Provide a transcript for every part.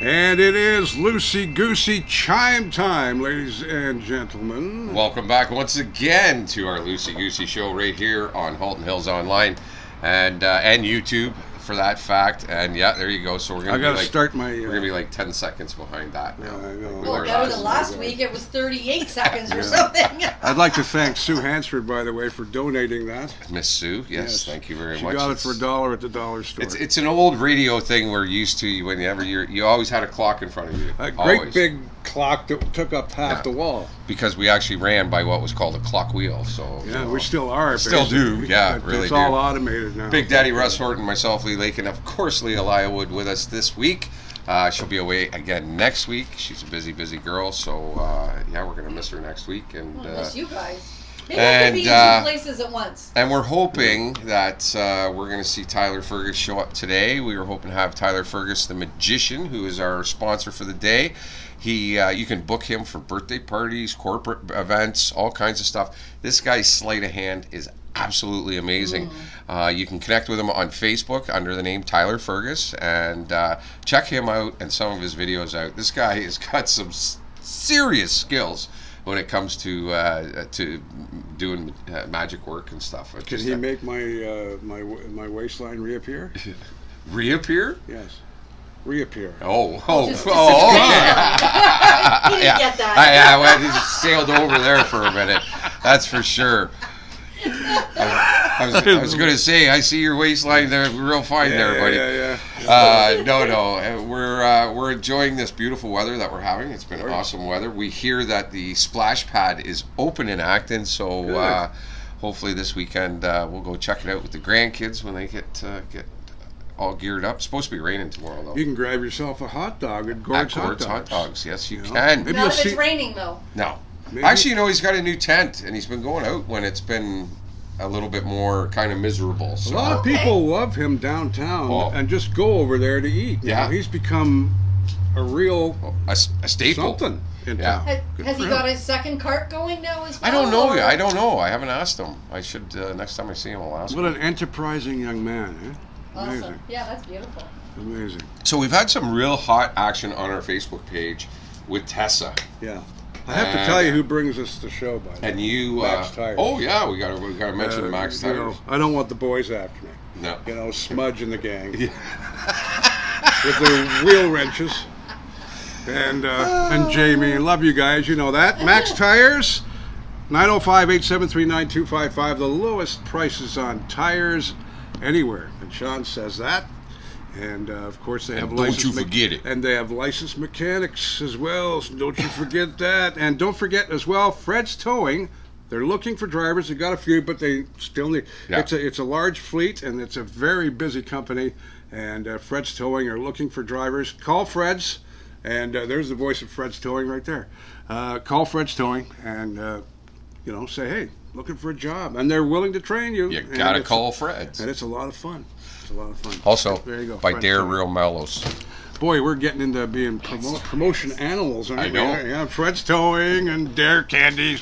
And it is Loosey Goosey chime time, ladies and gentlemen. Welcome back once again to our Loosey Goosey show right here on Halton Hills Online and YouTube for that fact. And yeah, there you go. So we're gonna start my. We're gonna be like 10 seconds behind that now. I know. Well, better than last week. It was 38 seconds or something. I'd like to thank Sue Hansford, by the way, for donating that. Miss Sue, yes, thank you very much. She got it for $1 at the dollar store. It's an old radio thing we're used to. Whenever you always had a clock in front of you. A great big clock that took up half the wall. Because we actually ran by what was called a clock wheel. So yeah, we still are. Still do. Yeah, really. It's all automated now. Big Daddy Russ Horton, myself, Lee Lake, and of course Leah Lywood with us this week. She'll be away again next week. She's a busy girl, so yeah, we're gonna miss her next week. And miss you guys. Maybe I could be in two places at once. And we're hoping that we're going to see Tyler Fergus show up today. We were hoping to have Tyler Fergus, the magician, who is our sponsor for the day. You can book him for birthday parties, corporate events, all kinds of stuff. This guy's sleight of hand is absolutely amazing. You can connect with him on Facebook under the name Tyler Fergus and check him out and some of his videos out. This guy has got some serious skills when it comes to doing magic work and stuff. Can he make my waistline reappear? Reappear? Yes. Reappear. Oh, okay. He didn't get that. I just sailed over there for a minute. That's for sure. I was going to say, I see your waistline there, real fine there, buddy. No. We're enjoying this beautiful weather that we're having. It's been awesome weather. We hear that the splash pad is open in Acton, so hopefully this weekend we'll go check it out with the grandkids when they get all geared up. It's supposed to be raining tomorrow, though. You can grab yourself a hot dog at Gord's Hot Dogs. Yes, you can. Maybe not if it's raining, though. No. Maybe. Actually, he's got a new tent, and he's been going out when it's been a little bit more kind of miserable. So. A lot of people love him downtown and just go over there to eat. Yeah. He's become a real a staple. Something in town. Has he got his second cart going now as well? I don't know. I don't know. I haven't asked him. I should, next time I see him, I'll ask him. What an enterprising young man, eh? Awesome. Amazing. Yeah, that's beautiful. Amazing. So we've had some real hot action on our Facebook page with Tessa. Yeah. I have to tell you who brings us the show, by the way. And you, Max Tires. Oh yeah, we got to mention Max Tires. I don't want the boys after me. No. Smudge and the gang with their wheel wrenches, and Jamie. Love you guys. You know that. Max Tires, 905-873-9255. The lowest prices on tires anywhere. And Sean says that. And of course they have licensed. Don't you forget it. And they have licensed mechanics as well. So don't you forget that. And don't forget as well, Fred's Towing. They're looking for drivers. They got a few, but they still need. Yeah. It's a large fleet, and it's a very busy company. And Fred's Towing are looking for drivers. Call Fred's, and there's the voice of Fred's Towing right there. Call Fred's Towing, and say, hey, looking for a job, and they're willing to train you. You gotta call Fred's, and it's a lot of fun. A lot of fun. Also, there you go, by Dare Real Mellows. Boy, we're getting into being promotion animals, aren't we? I know. Yeah, Fred's Towing and Dare Candies.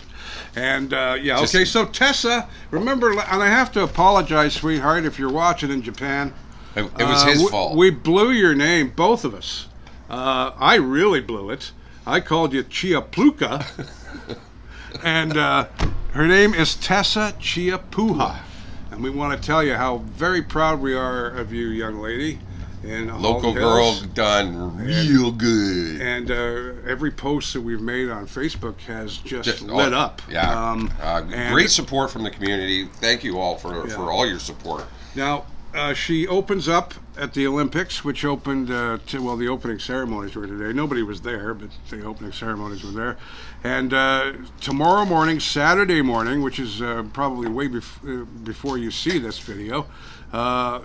And, okay, so Tessa, remember, and I have to apologize, sweetheart, if you're watching in Japan. It was his fault. We blew your name, both of us. I really blew it. I called you Chiapuha. And her name is Tessa Chiapuha. And we want to tell you how very proud we are of you, young lady. And local girl done real good. And every post that we've made on Facebook has just lit up. Yeah. Great support from the community. Thank you all for all your support. Now, she opens up at the Olympics, which opened the opening ceremonies were today. Nobody was there, but the opening ceremonies were there. And tomorrow morning, Saturday morning, which is probably way before you see this video,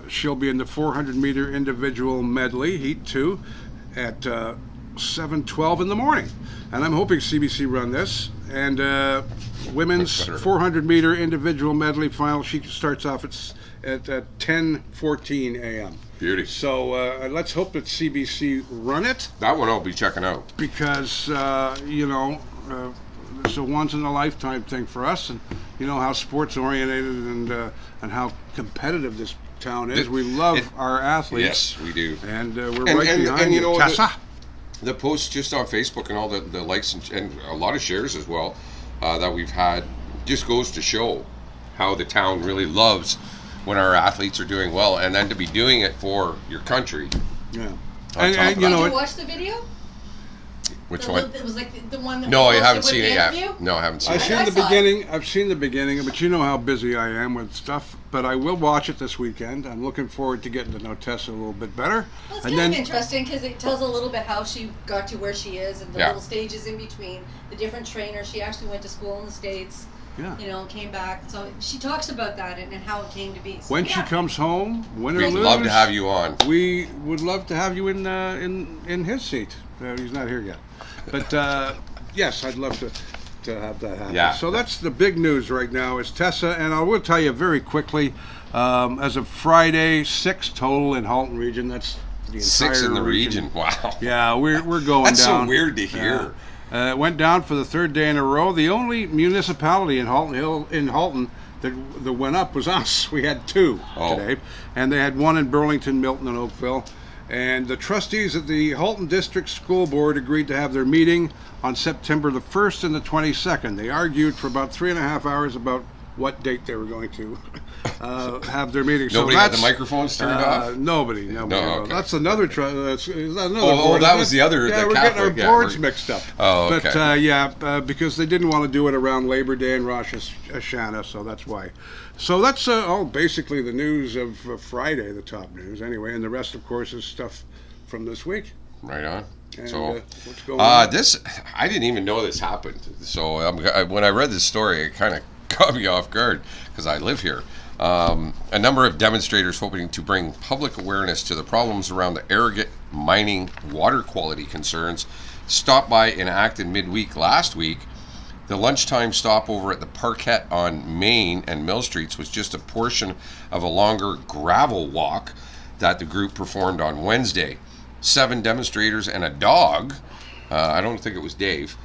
she'll be in the 400-meter individual medley, Heat 2, at 7:12 in the morning. And I'm hoping CBC run this. And women's 400-meter individual medley final, she starts off at 10:14 a.m. Beauty. So let's hope that CBC run it. That one I'll be checking out. Because, it's a once-in-a-lifetime thing for us. And you know how sports-oriented and how competitive this town is. We love our athletes. Yes, we do. And we're right behind you. Tessa? the posts just on Facebook and all the likes and a lot of shares as well that we've had just goes to show how the town really loves when our athletes are doing well, and then to be doing it for your country. Yeah. Did you watch the video? Which one? It was like the one that No, I posted haven't with seen the it yet. interview? No, I haven't seen I've it. seen I the saw it. beginning. I've seen the beginning, but you know how busy I am with stuff. But I will watch it this weekend. I'm looking forward to getting to know Tessa a little bit better. Well, it's And kind then- of interesting because it tells a little bit how she got to where she is and the Yeah. little stages in between, the different trainers. She actually went to school in the States, Yeah. you know, came back. So she talks about that and how it came to be. So, When she yeah. comes home, win or We'd lose, love to have you on. We would love to have you in his seat. He's not here yet, but yes, I'd love to have that happen. Yeah. So that's the big news right now is Tessa, and I will tell you very quickly, as of Friday, 6 total in Halton region. That's the entire 6 in the region. Wow. Yeah, we're going That's down. so weird to hear. It went down for the 3rd day in a row. The only municipality in Halton that went up was us. We had 2 today, and they had 1 in Burlington, Milton, and Oakville. And the trustees of the Halton District School Board agreed to have their meeting on September the 1st and the 22nd. They argued for about 3.5 hours about what date they were going to have their meeting. Nobody so had the microphones turned off? Nobody. No, okay. That's another. That's another. Oh, board, that isn't was it? the other. Yeah, the we're Catholic, getting yeah, our boards we're- mixed up. Oh, okay. But because they didn't want to do it around Labor Day and Rosh Hashanah, so that's why. So that's basically the news of Friday, the top news anyway, and the rest, of course, is stuff from this week. Right on. And, So, what's going on? I didn't even know this happened. So when I read this story, it kind of caught me off guard because I live here. A number of demonstrators hoping to bring public awareness to the problems around the arrogant mining water quality concerns stopped by and acted midweek last week. The lunchtime stopover at the Parquet on Main and Mill Streets was just a portion of a longer gravel walk that the group performed on Wednesday. 7 demonstrators and a dog, I don't think it was Dave,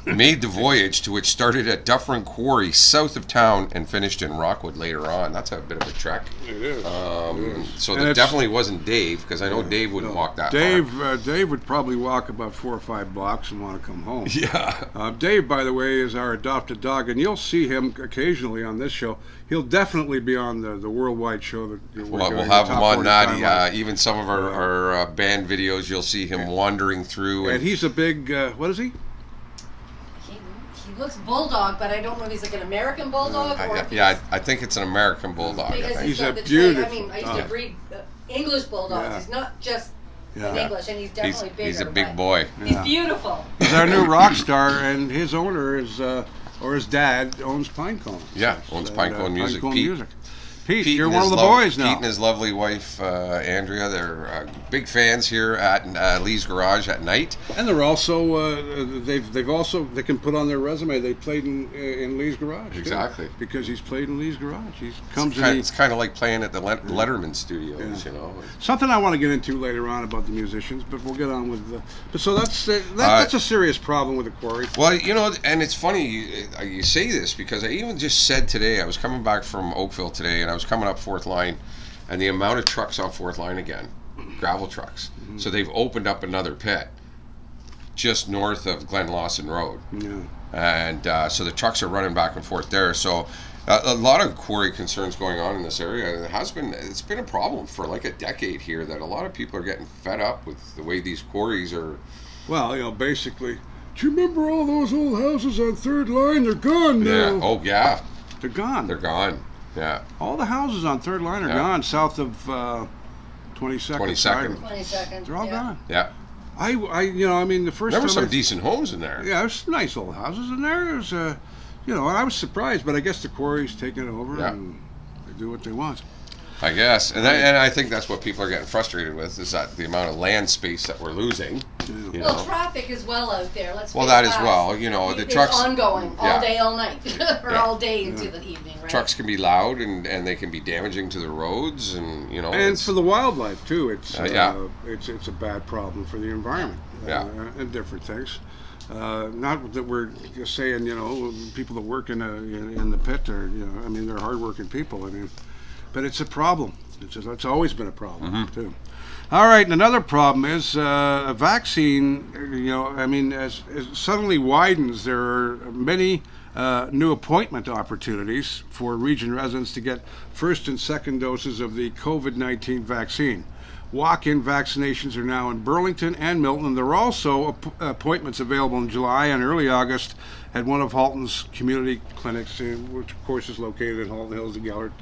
made the voyage, to which started at Dufferin Quarry south of town and finished in Rockwood later on. That's a bit of a trek. It is. So And that it's- definitely wasn't Dave, because I know Dave wouldn't walk that far. Dave would probably walk about 4 or 5 blocks and want to come home. Yeah. Dave, by the way, is our adopted dog, and you'll see him occasionally on this show. He'll definitely be on the worldwide show that we're We'll doing, have the him Top on 40 that. Timeline. Even some of our band videos, you'll see him wandering through. And he's a big, what is he? He looks bulldog, but I don't know if he's like an American bulldog or if I think it's an American bulldog. I because think. he's He's got a the trait. I beautiful mean, I used dog. to breed English bulldogs. Yeah. He's not just Yeah. in English, and he's definitely bigger. He's a big but boy. He's Yeah. beautiful. He's our new rock star, and his owner is, or his dad owns Pinecone. Yeah, owns Pinecone Music. Pete. Pete, Pete you're and one of his the boys now. Pete and his lovely wife, Andrea, they're big fans here at Lee's Garage at night. And they're also they can put on their resume they played in Lee's Garage. too, Exactly. because he's played in Lee's Garage. It's kind of like playing at the Letterman Studios, you know. Something I want to get into later on about the musicians, but we'll get on with the. So that's a serious problem with the quarry. Well, you know, and it's funny you say this because I even just said today, I was coming back from Oakville today, and I was coming up 4th Line, and the amount of trucks on 4th Line again, gravel trucks. Mm-hmm. So they've opened up another pit just north of Glen Lawson Road. Yeah. And so the trucks are running back and forth there. So a lot of quarry concerns going on in this area. It's been a problem for like a decade here that a lot of people are getting fed up with the way these quarries are. Well, basically, do you remember all those old houses on 3rd Line? They're gone now. Yeah. Oh, yeah. They're gone. They're gone. Yeah. All the houses on 3rd Line are gone south of 22nd. 22nd. 22nd. They're all gone. Yeah. The first There were time some decent homes in there. Yeah, there's some nice old houses in there. There's, I was surprised, but I guess the quarry's taking it over and they do what they want. I guess, and I think that's what people are getting frustrated with is that the amount of land space that we're losing. You know. Well, traffic as well out there. Let's Well, face that as facts. well. You know, the It's trucks ongoing, all Yeah. day, all night, or Yeah. all day into the evening, right? Trucks can be loud and they can be damaging to the roads, and you know. And for the wildlife too, it's yeah. a bad problem for the environment. Yeah. And different things. Not that we're just saying, people that work in the pit are, they're hardworking people. But it's a problem. It's always been a problem too. All right, and another problem is a vaccine, as suddenly widens, there are many new appointment opportunities for region residents to get first and second doses of the COVID-19 vaccine. Walk-in vaccinations are now in Burlington and Milton. There are also appointments available in July and early August at one of Halton's community clinics, which of course is located in Halton Hills and Gellert,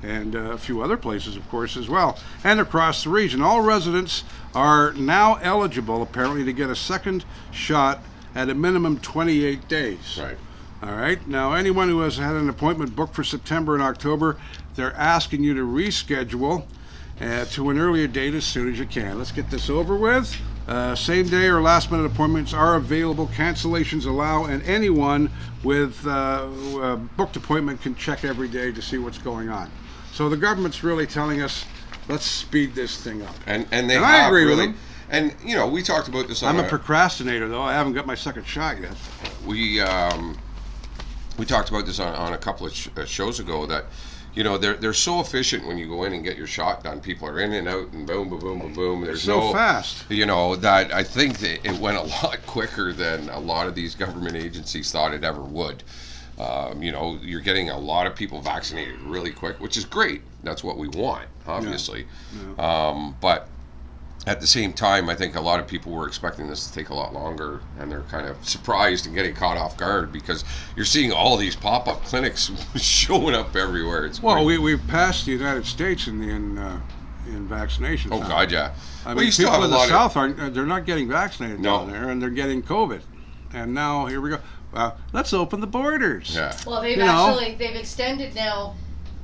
and a few other places, of course, as well, and across the region. All residents are now eligible, apparently, to get a second shot at a minimum 28 days. Right. All right. Now, anyone who has had an appointment booked for September and October, they're asking you to reschedule to an earlier date as soon as you can. Let's get this over with. Same day or last minute appointments are available. Cancellations allow, and anyone with a booked appointment can check every day to see what's going on. So the government's really telling us, let's speed this thing up. And I agree with them. And we talked about this. I'm a procrastinator, though. I haven't got my second shot yet. We talked about this on a couple of shows ago that they're so efficient when you go in and get your shot done. People are in and out and boom, boom, boom, boom, boom. There's so fast. That I think that it went a lot quicker than a lot of these government agencies thought it ever would. You're getting a lot of people vaccinated really quick, which is great. That's what we want, obviously. Yeah. But at the same time, I think a lot of people were expecting this to take a lot longer, and they're kind of surprised and getting caught off guard because you're seeing all these pop-up clinics showing up everywhere. It's great. We've passed the United States in vaccinations. Oh, now. God, yeah. I mean, people in the South they're not getting vaccinated down there, and they're getting COVID. And now, here we go. Let's open the borders. Yeah. Well, they've extended now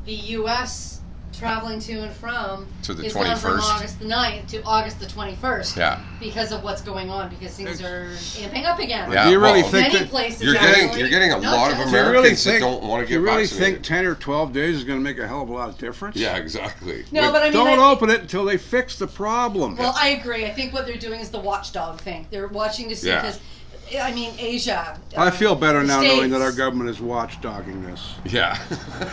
the U.S. traveling to and from to the is 21st. Gone from August the 9th to August the 21st. Yeah. Because of what's going on, because things are amping up again. Yeah. Do you really think many that places you're getting a lot of Americans that don't want to get vaccinated? Do you really think 10 or 12 days is going to make a hell of a lot of difference? Yeah, exactly. No, but I mean, don't open it until they fix the problem. Well, I agree. I think what they're doing is the watchdog thing. They're watching to see because. I mean, Asia. I feel better now States. knowing that our government is watchdogging this. Yeah.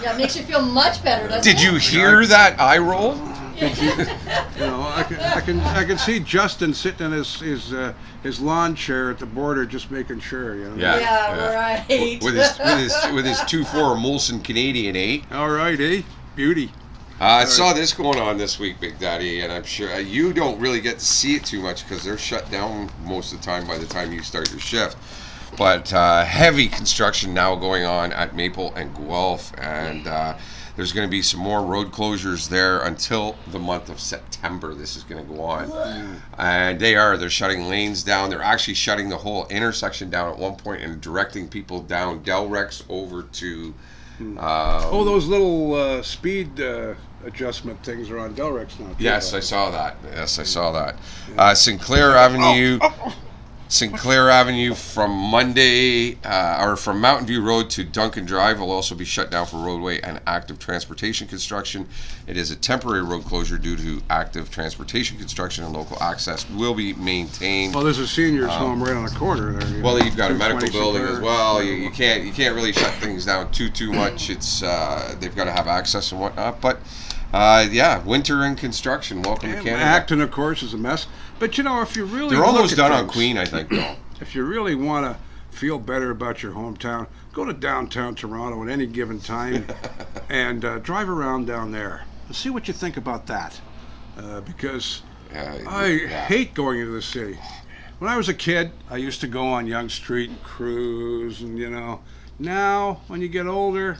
Yeah, it makes you feel much better, doesn't Did it? you hear that eye roll? I can see Justin sitting in his lawn chair at the border, just making sure. Yeah, right. With his 2-4 Molson Canadian, eh? All right, eh? Beauty. I saw this going on this week, Big Daddy, and I'm sure you don't really get to see it too much because they're shut down most of the time by the time you start your shift. But heavy construction now going on at Maple and Guelph, and there's going to be some more road closures there until the month of September. This is going to go on. And they're shutting lanes down. They're actually shutting the whole intersection down at one point and directing people down Delrex over to... those little speed adjustment things are on Delrex now. Yes, I saw that. Sinclair Avenue. Sinclair Avenue from Monday, or from Mountain View Road to Duncan Drive will also be shut down for roadway and active transportation construction. It is a temporary road closure due to active transportation construction, and local access will be maintained. Well, there's a senior's home right on the corner there. Well, you've got a medical building as well. You can't really shut things down too much. It's they've got to have access and whatnot. But winter and construction. Welcome to Canada. Acton, of course, is a mess. But if you really they're almost done on Queen, I think, though. If you really want to feel better about your hometown, go to downtown Toronto at any given time and drive around down there and see what you think about that. Because I hate going into the city. When I was a kid, I used to go on Yonge Street and cruise, and now when you get older,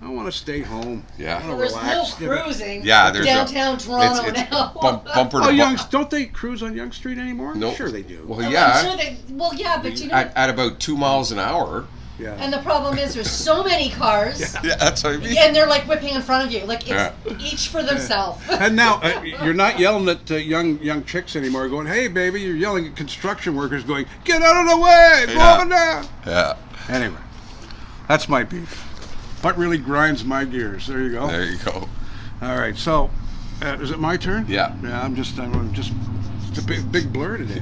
I want to stay home. Yeah. Well, there's no cruising. Yeah, there's downtown Toronto now. Bumper to bumper. Don't they cruise on Yonge Street anymore? Nope. Sure they do. Well, yeah. I'm sure but at about 2 miles an hour. Yeah. And the problem is there's so many cars. Yeah, that's what I mean. And they're like whipping in front of you, like it's each for themselves. And now you're not yelling at young chicks anymore, going, "Hey, baby!" You're yelling at construction workers, going, "Get out of the way! Blow it down!" Yeah. Anyway, that's my beef. What really grinds my gears? There you go. There you go. All right. So, is it my turn? Yeah. Yeah. I'm just it's a big blur today.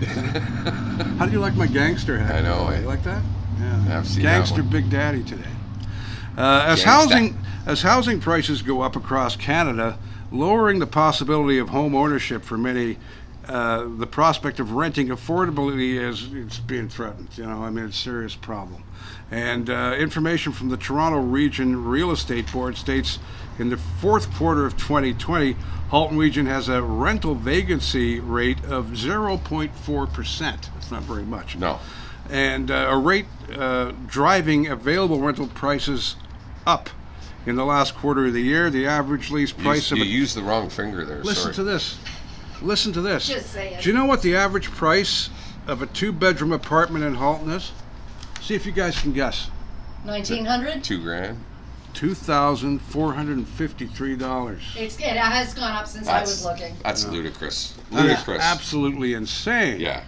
How do you like my gangster hat? I know. You like that? Yeah. I've seen Gangster that one. Big Daddy today. As housing prices go up across Canada, lowering the possibility of home ownership for many the prospect of renting affordably it's being threatened. I mean, it's a serious problem. And information from the Toronto Region Real Estate Board states in the fourth quarter of 2020, Halton Region has a rental vacancy rate of 0.4%. That's not very much. No. And a rate driving available rental prices up. In the last quarter of the year, the average lease price You used the wrong finger there. Listen to this. Listen to this. Just say it. Do you know what the average price of a 2-bedroom apartment in Halton is? See if you guys can guess. 1,900. $2,000. $2,453. It has gone up since I was looking. That's ludicrous. That is Ludicrous. absolutely insane. Yeah.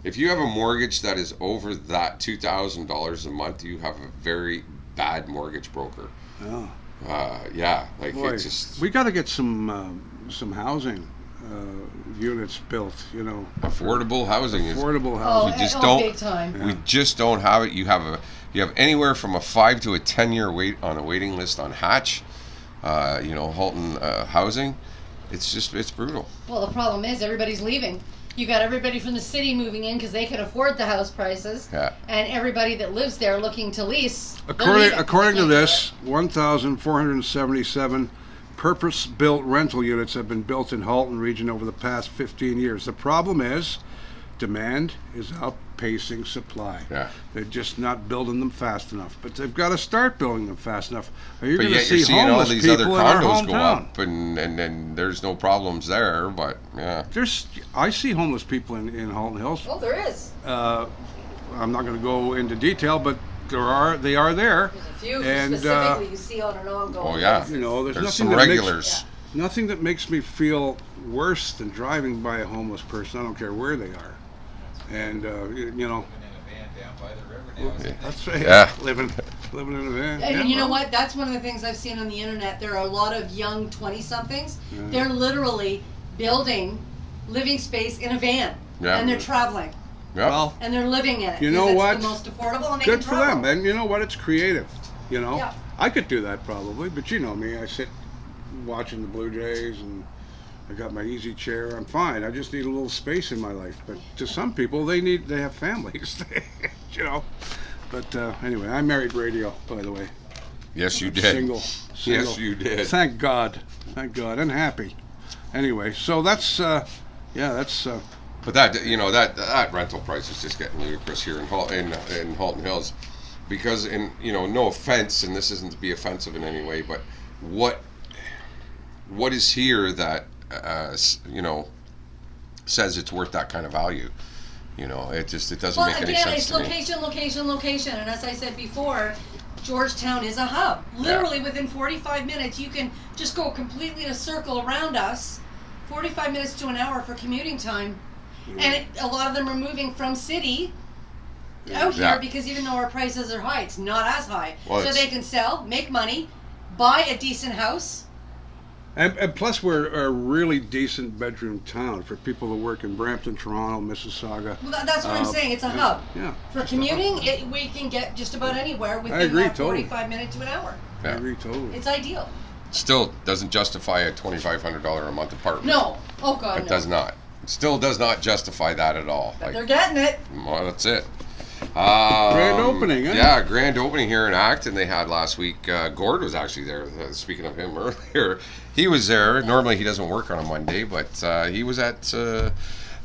If you have a mortgage that is over that $2,000 a month, you have a very bad mortgage broker. Oh. Yeah, like Boy, it just we got to get some housing units built. affordable housing is. Affordable Oh, housing. We just don't- big time. We just don't have it. You have anywhere from a 5 to a 10-year wait on a waiting list on Hatch. Halton housing. It's brutal. Well, the problem is everybody's leaving. You got everybody from the city moving in because they can afford the house prices, Yeah. and everybody that lives there looking to lease. According to this, 1,477 purpose-built rental units have been built in Halton Region over the past 15 years. The problem is demand is outpacing supply. Yeah. They're just not building them fast enough. But they've got to start building them fast enough. Or you're But going to yet see you're seeing all homeless these people other in our condos go hometown. up, and there's no problems there. But yeah, I see homeless people in Halton Hills. Oh, there is. I'm not going to go into detail, but they are there. There's a few And, specifically you see on an ongoing oh yeah, basis. There's nothing some that regulars. Nothing that makes me feel worse than driving by a homeless person. I don't care where they are. And that's right. Yeah. Living in a van. And Yeah, you know well, what? That's one of the things I've seen on the internet. There are a lot of young 20-somethings. Yeah. They're literally building living space in a van, Yeah. and they're traveling, Yeah. Well, and they're living in it. You know 'cause what? It's the most affordable, and they good can for travel. them. And you know what? It's creative. Yeah. I could do that probably, but you know me. I sit watching the Blue Jays, and I got my easy chair. I'm fine. I just need a little space in my life. But to some people, they have families. But anyway, I married radio, by the way. Yes, you did. Single. Yes, you did. Thank God, and happy. Anyway, so that's that's. But that rental price is just getting ludicrous here in Halton Hills, because no offense, and this isn't to be offensive in any way, but what is here that says it's worth that kind of value? It doesn't make any sense it's to me. location, and as I said before, Georgetown is a hub. Literally within 45 minutes, you can just go completely in a circle around us. 45 minutes to an hour for commuting time. And a lot of them are moving from city out here because even though our prices are high, it's not as high. Well, so they can sell, make money, buy a decent house. And plus, we're a really decent bedroom town for people who work in Brampton, Toronto, Mississauga. Well, that's what I'm saying. It's a hub. Yeah. For commuting, we can get just about anywhere within agree, that totally. 45 minutes to an hour. I agree totally. It's ideal. Still doesn't justify a $2,500 a month apartment. No. Oh, God, It no. does not. It still does not justify that at all. But they're getting it. Well, that's it. Grand opening, eh? Yeah, grand opening here in Acton they had last week. Gord was actually there. Speaking of him earlier, he was there. Normally he doesn't work on a Monday, but he was at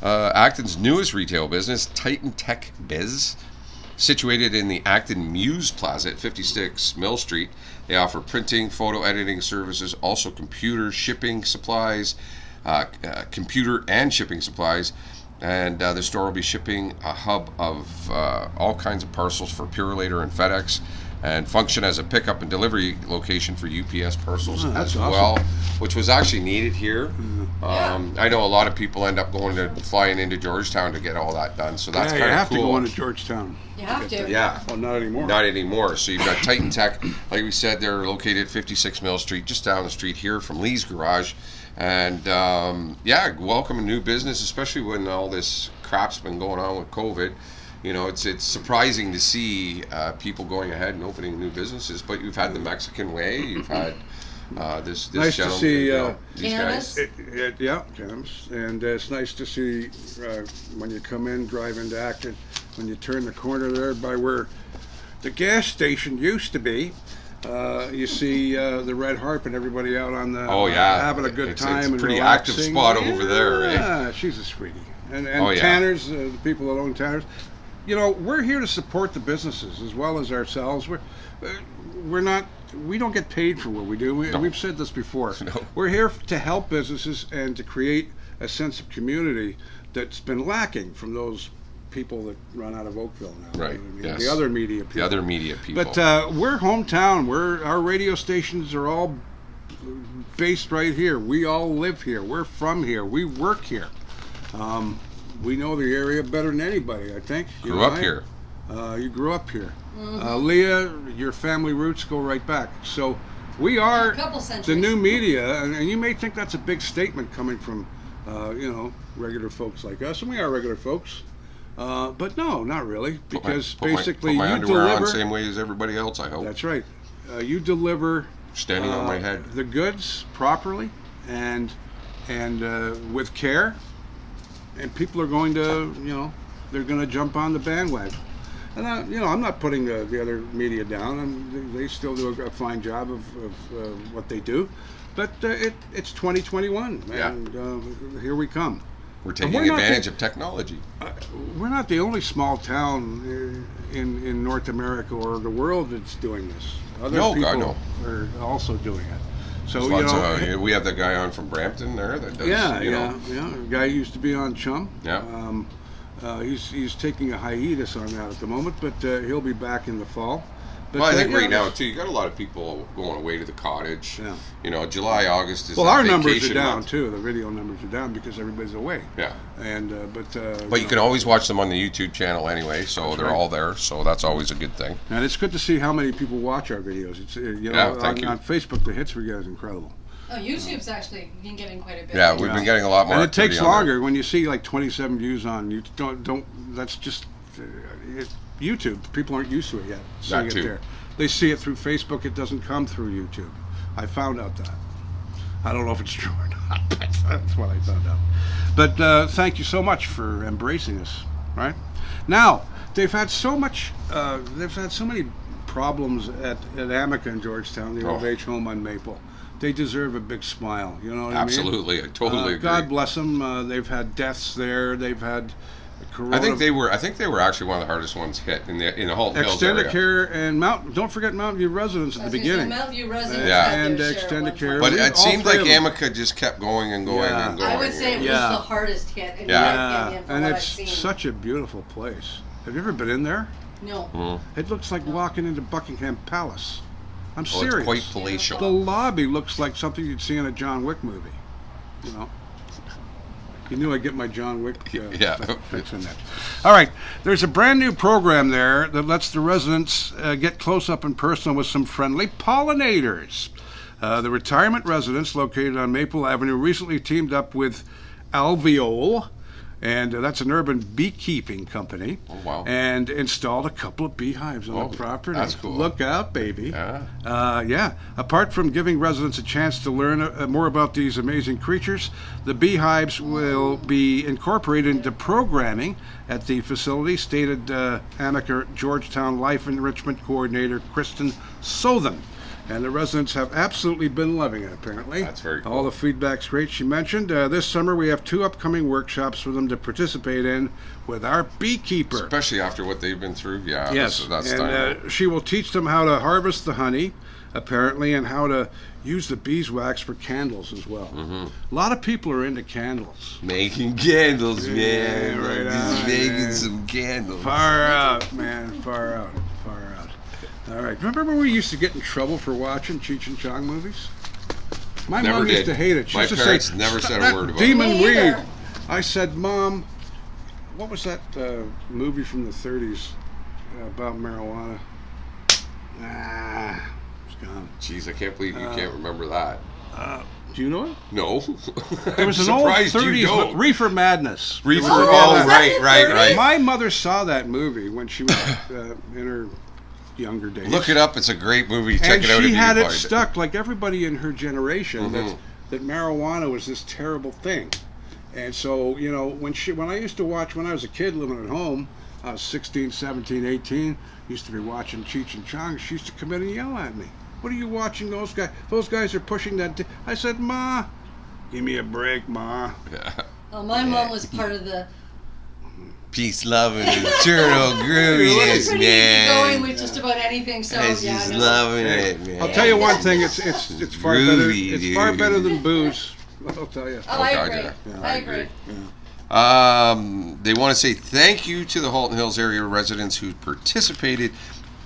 Acton's newest retail business, Titan Tech Biz, situated in the Acton Muse Plaza at 56 Mill Street. They offer printing, photo editing services, also computer shipping supplies, computer and shipping supplies. And the store will be shipping a hub of all kinds of parcels for Purolator and FedEx, and function as a pickup and delivery location for UPS parcels that's as awesome. well, which was actually needed here. Yeah. I know a lot of people end up flying into Georgetown to get all that done, so that's you kind of have cool. to go into Georgetown. You have to. Yeah. Oh, not anymore. Not anymore. So you've got Titan Tech, like we said, they're located at 56 Mill Street, just down the street here from Lee's Garage. And welcome a new business, especially when all this crap's been going on with COVID. It's surprising to see people going ahead and opening new businesses. But you've had the Mexican way, you've had This Nice to gentleman, see, these Cannabis? guys. Yeah, cannabis. And it's nice to see when you come in, drive into Acton, when you turn the corner there by where the gas station used to be. You see the Red Harp and everybody out on the Oh yeah, having a good it's time. a and pretty relaxing. active spot over there. Eh? Yeah, she's a sweetie. And Oh, yeah. Tanner's, the people that own Tanner's. You know, we're here to support the businesses as well as ourselves. We don't get paid for what we do. No. We've said this before. No. We're here to help businesses and to create a sense of community that's been lacking from those people that run out of Oakville now. Right, You know what I mean? yes. The other media people. The other media people. But we're hometown. Our radio stations are all based right here. We all live here. We're from here. We work here. We know the area better than anybody, I think. Grew up here. You grew up here. Leah, your family roots go right back. So we are A couple the centuries. new media, and you may think that's a big statement coming from, regular folks like us, and we are regular folks. But no, not really, because basically put my you underwear deliver. on same way as everybody else, I hope. That's right. You deliver Standing on my head. the goods properly and with care, and people are going to, they're going to jump on the bandwagon. And I'm not putting the other media down, and they still do a fine job of what they do. But it's 2021, and here we come. We're taking we're not advantage the- of technology. We're not the only small town in North America or the world that's doing this. Other No, people God, no. are also doing it. So There's lots of, we have that guy on from Brampton there that does, yeah. A guy who used to be on Chum. Yeah. He's taking a hiatus on that at the moment, but he'll be back in the fall. But, Well, I think yeah, right now too, you got a lot of people going away to the cottage. Yeah. July, August is Well, that our numbers are vacation down month. too. The video numbers are down because everybody's away. Yeah. And But you can always watch them on the YouTube channel anyway, so That's they're right. all there. So that's always a good thing. And it's good to see how many people watch our videos. It's thank you. on Facebook, the hits we get is incredible. Oh, YouTube's actually been getting quite a bit. Yeah, we've been getting a lot more. And it takes activity on there. longer when you see like 27 views on. You don't. That's just YouTube. People aren't used to it yet. Seeing That it too. there. They see it through Facebook. It doesn't come through YouTube. I found out that. I don't know if it's true or not, but that's what I found out. But thank you so much for embracing us. Right now, they've had so much. They've had so many problems at Amica in Georgetown, the old H home on Maple. They deserve a big smile. You know what Absolutely, I mean? I totally agree. God bless them. They've had deaths there. They've had corona. I think they were actually one of the hardest ones hit in the Halton Hills extended area. care and don't forget Mountain View residents at the beginning. Mountain View residents Yeah. had And their share at extended one care. point. But We- it all seemed three like of them. Amica just kept going and going Yeah. and going. I would say it was Yeah. the hardest hit in Yeah, my opinion from and what it's I've seen. such a beautiful place. Have you ever been in there? No. Mm. It looks like walking into Buckingham Palace. I'm Oh, serious. it's quite palatial. The lobby looks like something you'd see in a John Wick movie. You know. You knew I'd get my John Wick Yeah. fix in there. All right, there's a brand new program there that lets the residents get close up and personal with some friendly pollinators. The retirement residence located on Maple Avenue recently teamed up with Alveole, and that's an urban beekeeping company, Oh, wow. and installed a couple of beehives on Oh, the property. that's cool. Look out, baby. Yeah. Apart from giving residents a chance to learn more about these amazing creatures, the beehives will be incorporated into programming at the facility, stated Amica Georgetown Life Enrichment Coordinator Kristen Sothen. And the residents have absolutely been loving it, apparently. That's very cool. All the feedback's great. She mentioned this summer we have 2 upcoming workshops for them to participate in with our beekeeper. Especially after what they've been through. Yeah. Yes, That's and time. she will teach them how to harvest the honey, apparently, and how to use the beeswax for candles as well. Mm-hmm. A lot of people are into candles. Making candles, man. right Just on, making man. some candles. Far out, man. Far out. Far out. All right. Remember when we used to get in trouble for watching Cheech and Chong movies? My Never mom used did. to hate it. She My used to parents say, never "Stop said a that word about it." demon Me weed. either. I said, Mom, what was that movie from the 30s about marijuana? It's gone. Jeez, I can't believe you can't remember that. Do you know it? No. It was an old 30s Reefer Madness. Reefer. Oh, Oh, was that right, in right, 30s? right. My mother saw that movie when she was in her younger days. Look it up. It's a great movie. Check And it out. she if you had can it find stuck, like everybody in her generation, Mhm. that marijuana was this terrible thing. And so, you know, when I used to watch, when I was a kid living at home, I was 16, 17, 18, used to be watching Cheech and Chong. She used to come in and yell at me. What are you watching those guys? Those guys are pushing that. I said, Ma, give me a break, Ma. Yeah. Oh, my mom was part of the. Peace, love, and eternal grooviness, Pretty easy going man. with just about anything. So I yeah, just no. loving it, man. I'll tell you one thing. It's far better. Groovy, It's far dude. better than booze. I'll tell you. Oh, I God, agree. yeah. I agree. They want to say thank you to the Halton Hills area residents who participated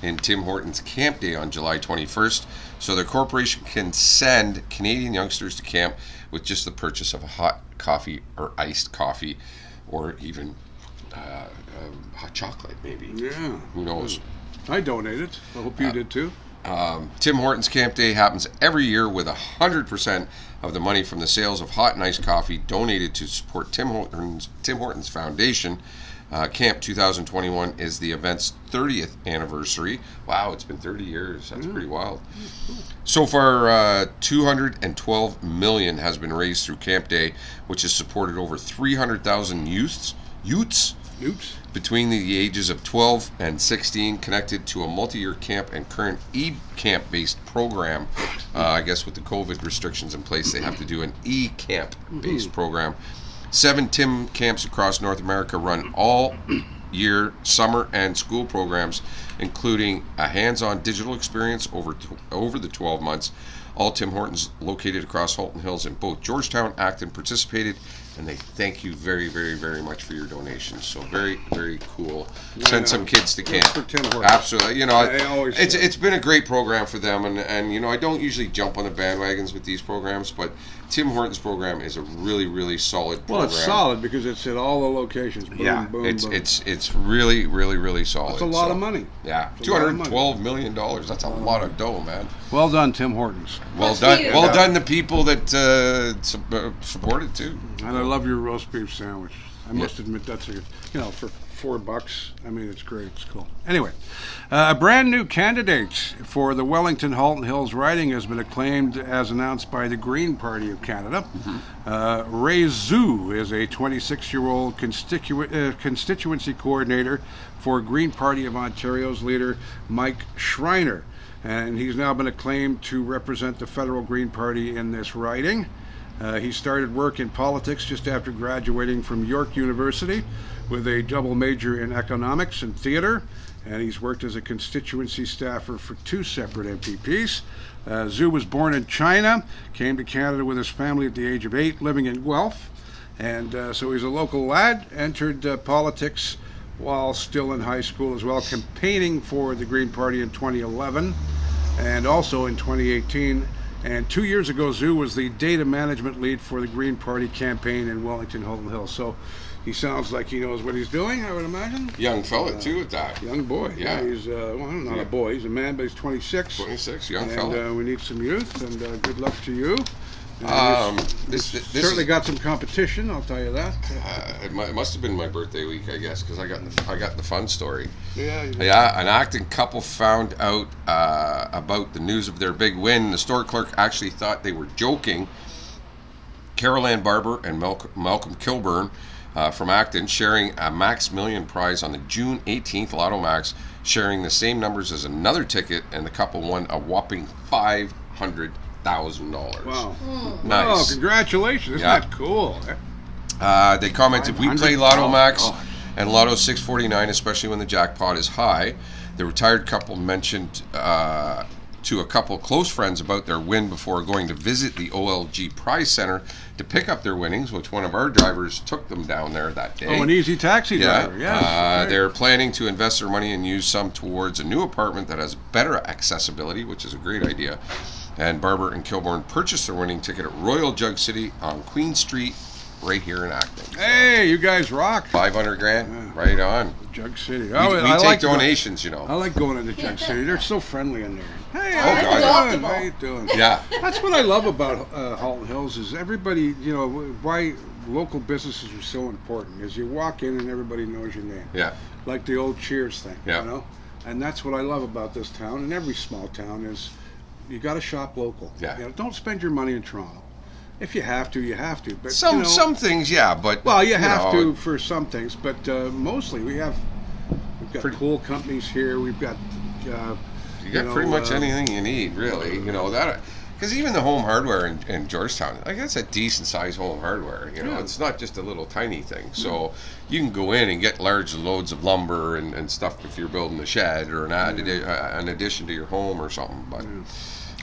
in Tim Hortons Camp Day on July 21st, so the corporation can send Canadian youngsters to camp with just the purchase of a hot coffee or iced coffee, or even hot chocolate, maybe. Yeah. Who knows? I donated. I hope you did too. Tim Hortons Camp Day happens every year with 100% of the money from the sales of hot and iced coffee donated to support Tim Hortons Foundation. Camp 2021 is the event's 30th anniversary. Wow, it's been 30 years. That's pretty wild. So far, $212 million has been raised through Camp Day, which has supported over 300,000 youths between the ages of 12 and 16, connected to a multi-year camp and current e-camp based program. I guess with the COVID restrictions in place, they have to do an e-camp based program. 7 Tim camps across North America run all year summer and school programs, including a hands-on digital experience over the 12 months. All Tim Hortons located across Halton Hills in both Georgetown, Acton participated, and they thank you very, very, very much for your donations. So very, very cool. Send some kids to camp. For Tim Hortons. Absolutely. You know, They always it's been a great program for them, and you know, I don't usually jump on the bandwagons with these programs, but Tim Hortons program is a really, really solid program. Well, it's solid because it's at all the locations. Boom, Yeah, boom, it's boom. it's really, really, really solid. That's a lot of money. Yeah, It's a lot of money. $212 million. That's a lot of dough, man. Well done, Tim Hortons. Well Much done. needed. Well done, the people that supported too. And I love your roast beef sandwich. I must admit that's for $4. I mean, it's great. It's cool. Anyway, a brand new candidate for the Wellington Halton Hills riding has been acclaimed as announced by the Green Party of Canada. Ray Zhu is a 26-year-old constituency coordinator for Green Party of Ontario's leader, Mike Schreiner. And he's now been acclaimed to represent the federal Green Party in this riding. He started work in politics just after graduating from York University with a double major in economics and theater, and he's worked as a constituency staffer for 2 separate MPPs. Zhu was born in China, came to Canada with his family at the age of 8, living in Guelph, and so he's a local lad, entered politics while still in high school as well, campaigning for the Green Party in 2011 and also in 2018. And 2 years ago, Zhu was the data management lead for the Green Party campaign in Wellington, Halton Hills. So he sounds like he knows what he's doing, I would imagine. Young fella too at that. Young boy. Yeah. He's, not a boy, he's a man, but he's 26. 26, young And fella. we need some youth, and good luck to you. This Certainly got some competition, I'll tell you that. it must have been my birthday week, I guess, because I got the fun story. Yeah. Yeah, an Acton couple found out about the news of their big win. The store clerk actually thought they were joking. Carol Ann Barber and Malcolm Kilburn from Acton sharing a Max Million prize on the June 18th Lotto Max, sharing the same numbers as another ticket, and the couple won a whopping $500,000. Wow. Nice. Oh, congratulations. Isn't Yeah. that cool? They commented, "We play Lotto 500? Max Oh, gosh. and Lotto 649, especially when the jackpot is high." The retired couple mentioned to a couple close friends about their win before going to visit the OLG Prize Center to pick up their winnings, which one of our drivers took them down there that day. Oh, an easy taxi driver. Yes. Right. They're planning to invest their money and use some towards a new apartment that has better accessibility, which is a great idea. And Barber and Kilburn purchased their winning ticket at Royal Jug City on Queen Street, right here in Acton. So, Hey, you guys rock. $500,000, right on. Jug City. We I take like donations, you I know. like going into Jug City. They're so friendly in there. Hey, Oh, how you God. doing? How you doing? Yeah, That's what I love about Halton Hills is everybody, why local businesses are so important is you walk in and everybody knows your name. yeah. Like the old Cheers thing, Yeah. you know? And that's what I love about this town, and every small town, is you got to shop local. Yeah. You know, don't spend your money in Toronto. If you have to, you have to. But Some you know, some things, yeah, but well, you have know, to for some things, but mostly we've got pool companies here. We've got You got pretty much anything you need, really. You know that, because even the Home Hardware in Georgetown, like that's a decent sized Home Hardware. You know, Yeah. it's not just a little tiny thing. So you can go in and get large loads of lumber and stuff if you're building a shed or an addition to your home or something. But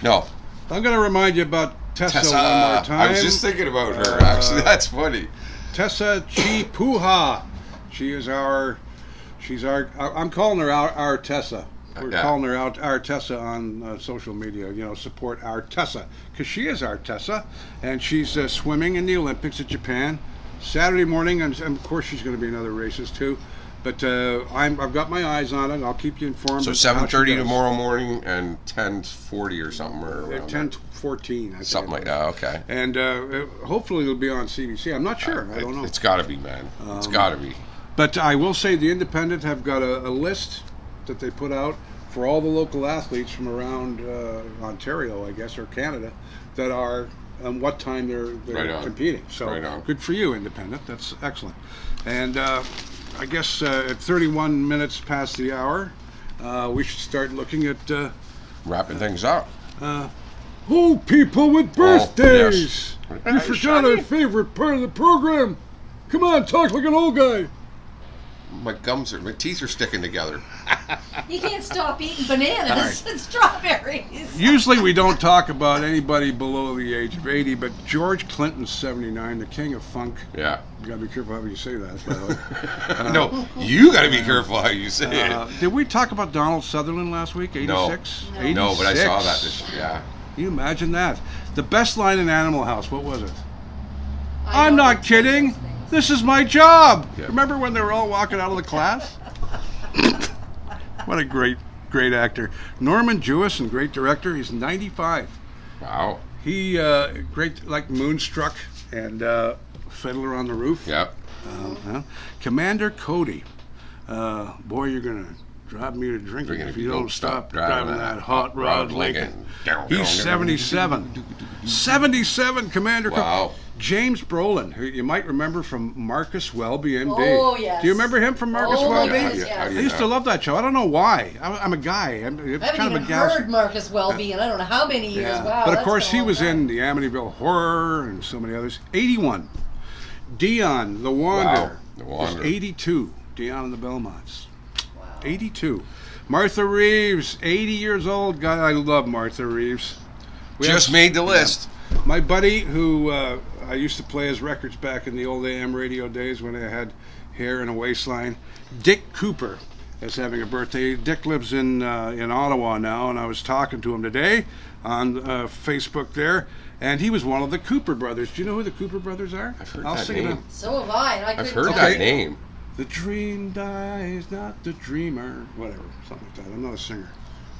no, I'm going to remind you about Tessa one more time. I was just thinking about her. Actually, that's funny. Tessa Chiapuha. She's our. I'm calling her our Tessa. We're calling her our Tessa on social media. You know, support our Tessa, because she is our Tessa, and she's swimming in the Olympics at Japan Saturday morning, and of course she's going to be in other races too. But I've got my eyes on it. I'll keep you informed. So 7:30 tomorrow morning and 10:40 or something, or around 10:14. I think something like that. Okay. And hopefully it'll be on CBC. I'm not sure. I don't know. It's got to be, man. It's got to be. But I will say the Independent have got a list that they put out for all the local athletes from around Ontario, I guess, or Canada, that are and what time they're Right competing. So Right on. good for you, Independent. That's excellent. And I guess at 31 minutes past the hour, we should start looking at Wrapping things up. people with birthdays. yes. You Hey, forgot Sonny. our favorite part of the program. Come on, talk like an old guy. My teeth are sticking together. You can't stop eating bananas and strawberries. Usually we don't talk about anybody below the age of 80, but George Clinton's 79, the king of funk. Yeah. You gotta be careful how you say that, by the way. No, you got to be careful how you say it. Did we talk about Donald Sutherland last week? 86? No. No, but I saw 86. that this year. Yeah. Can you imagine that? The best line in Animal House, what was it? I I'm know not those kidding. things. This is my job. Yeah. Remember when they were all walking out of the class? What a great actor. Norman Jewis, and great director. He's 95. Wow. He great, like Moonstruck and Fiddler on the Roof. Yep. Commander Cody. Boy, you're gonna drive me to drinking if you don't stop driving that hot rod Lincoln. He's 77. 77, Commander Cody. Wow. James Brolin, who you might remember from Marcus Welby, MD. Oh, yes. Do you remember him from Marcus Oh, Welby? yes, How yes. do I you used to know? love that show. I don't know why. I'm a guy. I haven't even heard Marcus Welby in I don't know how many years. Yeah. Wow, But of that's course, been a he long was time. in the Amityville Horror and so many others. 81. Dion, the Wanderer. Wow, the Wanderer. Is 82. Dion and the Belmonts. Wow. 82. Martha Reeves, 80 years old. God, I love Martha Reeves. We Just have- made the list. My buddy, who I used to play his records back in the old AM radio days when I had hair and a waistline, Dick Cooper, is having a birthday. Dick lives in Ottawa now, and I was talking to him today on Facebook there, and he was one of the Cooper brothers. Do you know who the Cooper brothers are? I've heard I'll that sing it name. up. So have I. And I I've couldn't heard tell that you. name. The dream dies, not the dreamer. Whatever, something like that. I'm not a singer.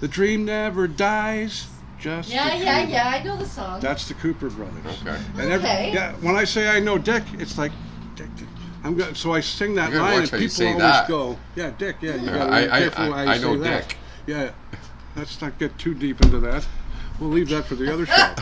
The dream never dies, just Yeah, the yeah, dream. yeah. I know the song. That's the Cooper brothers. Okay. And Okay. yeah, when I say I know Dick, it's like Dick. I'm go, so I sing that You gotta line, watch and how you people say always that. go, "Yeah, Dick. Yeah, you Yeah, gotta be careful how you I say know that." Dick. Yeah, let's not get too deep into that. We'll leave that for the other show.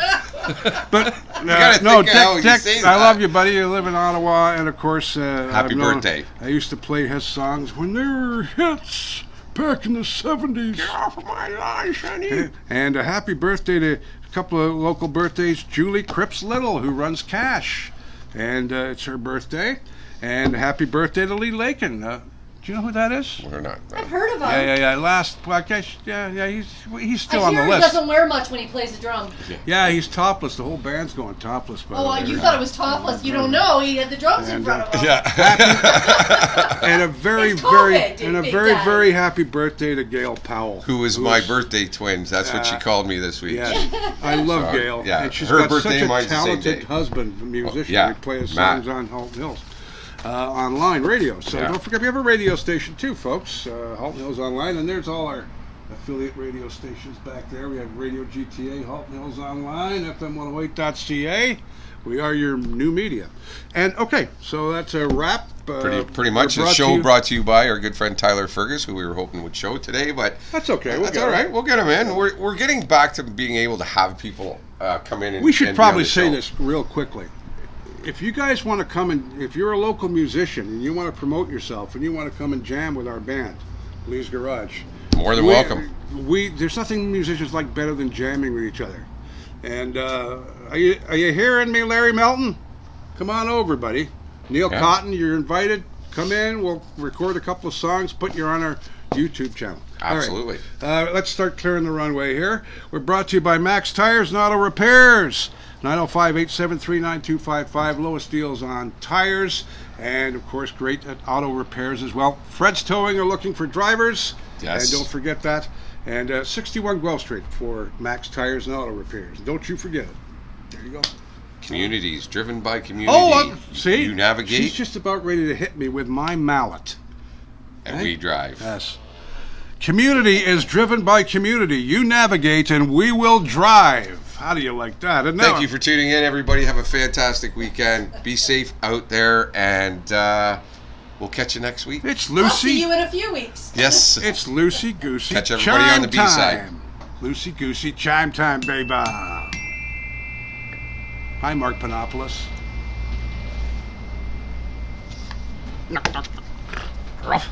But gotta no, think of how you Dick, say I that. love you, buddy. You live in Ottawa, and of course, Happy birthday. I used to play his songs when they were hits back in the 70s. Get off of my line, Sonny. And a happy birthday to a couple of local birthdays. Julie Cripps Little, who runs Cash, and it's her birthday. And happy birthday to Lee Lakin. Do you know who that is? We're not. I've heard of him. Yeah. Last podcast, yeah. He's still I on hear the he list. doesn't wear much when he plays the drum. Yeah, he's topless. The whole band's going topless. By the Oh, way. you thought it was topless. You don't know. He had the drums in And, front of him. Yeah. And a very, It's COVID, very, Big Daddy. very happy birthday to Gail Powell. Who was my birthday twins? That's what she called me this week. Yes, I love So, Gail. yeah, And she's her got birthday such and a mine's the same talented day. husband, a musician. yeah, He plays Matt. songs on Halton Hills. Online radio. So Yeah. don't forget, we have a radio station too, folks. Halton Hills Online, and there's all our affiliate radio stations back there. We have Radio GTA, Halton Hills Online, FM108.ca. We are your new media. And okay, so that's a wrap Pretty much. we're The brought show to you- brought to you by our good friend Tyler Fergus, who we were hoping would show today, but That's okay. We'll that's get all it. right. We'll get him in. We're getting back to being able to have people come in and We should and be on probably the say show. this real quickly. If you guys want to come and if you're a local musician and you want to promote yourself and you want to come and jam with our band, Lee's Garage, More than welcome. There's nothing musicians like better than jamming with each other. And are you hearing me, Larry Melton? Come on over, buddy. Neil Yeah. Cotton, you're invited. Come in. We'll record a couple of songs. Put you on our YouTube channel. All right. Absolutely. Let's start clearing the runway here. We're brought to you by Max Tires and Auto Repairs. 905-873-9255. Lowest deals on tires. And, of course, great at auto repairs as well. Fred's Towing are looking for drivers. Yes. And don't forget that. And 61 Guelph Street for Max Tires and Auto Repairs. Don't you forget it. There you go. Communities, driven by community. Oh, see? You navigate, She's just about ready to hit me with my mallet. and we drive. Yes. Community is driven by community. You navigate and we will drive. How do you like that? And now, Thank you for tuning in, everybody. Have a fantastic weekend. Be safe out there, and we'll catch you next week. It's I'll see you Lucy. in a few weeks. Yes. It's Loosey Goosey. Catch everybody on the chime B-side. time. Loosey Goosey chime time, baby. Hi, Mark Panopoulos. Ruff.